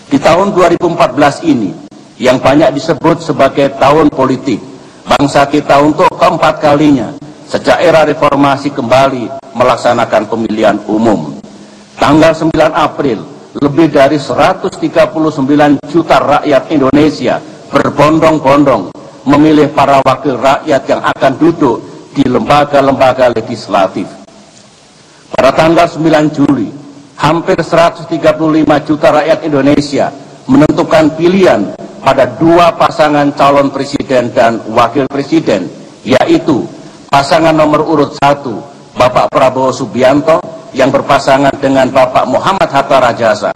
Di tahun 2014 ini, yang banyak disebut sebagai tahun politik, bangsa kita untuk keempat kalinya sejak era reformasi kembali melaksanakan pemilihan umum. Tanggal 9 April, lebih dari 139 juta rakyat Indonesia berbondong-bondong memilih para wakil rakyat yang akan duduk di lembaga-lembaga legislatif. Pada tanggal 9 Juli, hampir 135 juta rakyat Indonesia menentukan pilihan pada dua pasangan calon presiden dan wakil presiden, yaitu pasangan nomor urut 1, Bapak Prabowo Subianto yang berpasangan dengan Bapak Muhammad Hatta Rajasa,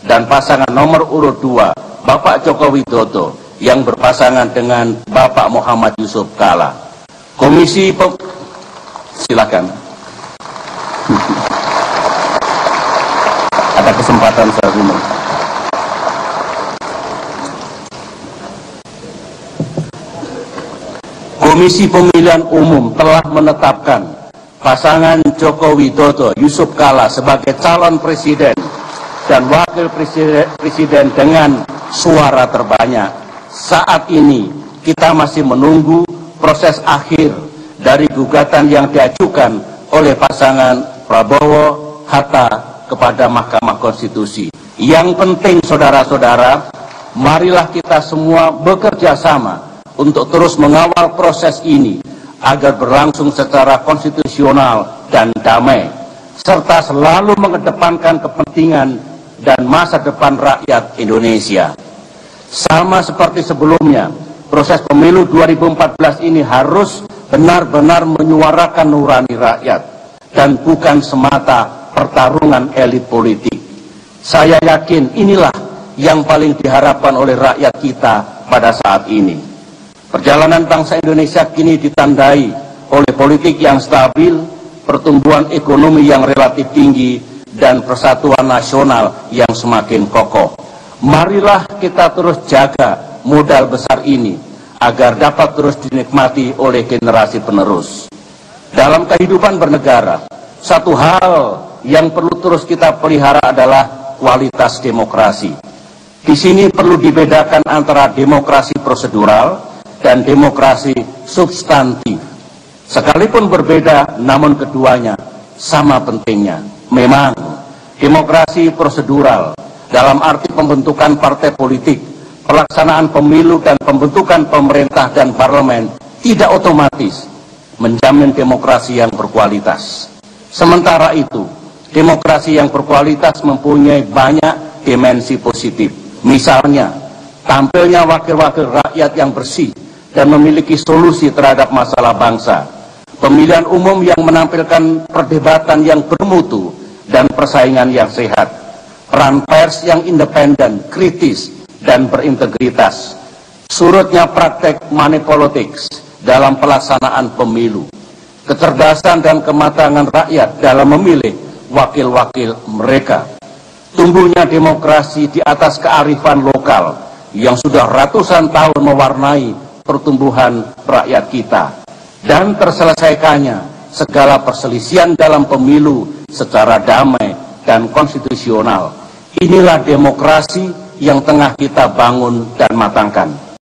dan pasangan nomor urut 2, Bapak Joko Widodo yang berpasangan dengan Bapak Muhammad Yusuf Kalla. Silakan. Ada kesempatan saya ini. Komisi Pemilihan Umum telah menetapkan pasangan Joko Widodo Yusuf Kalla sebagai calon presiden dan wakil presiden dengan suara terbanyak. Saat ini kita masih menunggu proses akhir dari gugatan yang diajukan oleh pasangan Prabowo Hatta kepada Mahkamah Konstitusi. Yang penting saudara-saudara, marilah kita semua bekerja sama untuk terus mengawal proses ini agar berlangsung secara konstitusional dan damai, serta selalu mengedepankan kepentingan dan masa depan rakyat Indonesia. Sama seperti sebelumnya, proses pemilu 2014 ini harus benar-benar menyuarakan nurani rakyat dan bukan semata pertarungan elit politik. Saya yakin inilah yang paling diharapkan oleh rakyat kita pada saat ini. Perjalanan bangsa Indonesia kini ditandai oleh politik yang stabil, pertumbuhan ekonomi yang relatif tinggi, dan persatuan nasional yang semakin kokoh. Marilah kita terus jaga modal besar ini agar dapat terus dinikmati oleh generasi penerus. Dalam kehidupan bernegara, satu hal yang perlu terus kita pelihara adalah kualitas demokrasi. Di sini perlu dibedakan antara demokrasi prosedural dan demokrasi substantif. Sekalipun berbeda, namun keduanya sama pentingnya. Memang demokrasi prosedural dalam arti pembentukan partai politik, pelaksanaan pemilu dan pembentukan pemerintah dan parlemen tidak otomatis menjamin demokrasi yang berkualitas. Sementara itu, demokrasi yang berkualitas mempunyai banyak dimensi positif. Misalnya, tampilnya wakil-wakil rakyat yang bersih dan memiliki solusi terhadap masalah bangsa, pemilihan umum yang menampilkan perdebatan yang bermutu dan persaingan yang sehat, peran pers yang independen, kritis, dan berintegritas, surutnya praktek money politics dalam pelaksanaan pemilu, kecerdasan dan kematangan rakyat dalam memilih wakil-wakil mereka, tumbuhnya demokrasi di atas kearifan lokal yang sudah ratusan tahun mewarnai pertumbuhan rakyat kita, dan terselesaikannya segala perselisihan dalam pemilu secara damai dan konstitusional. Inilah demokrasi yang tengah kita bangun dan matangkan.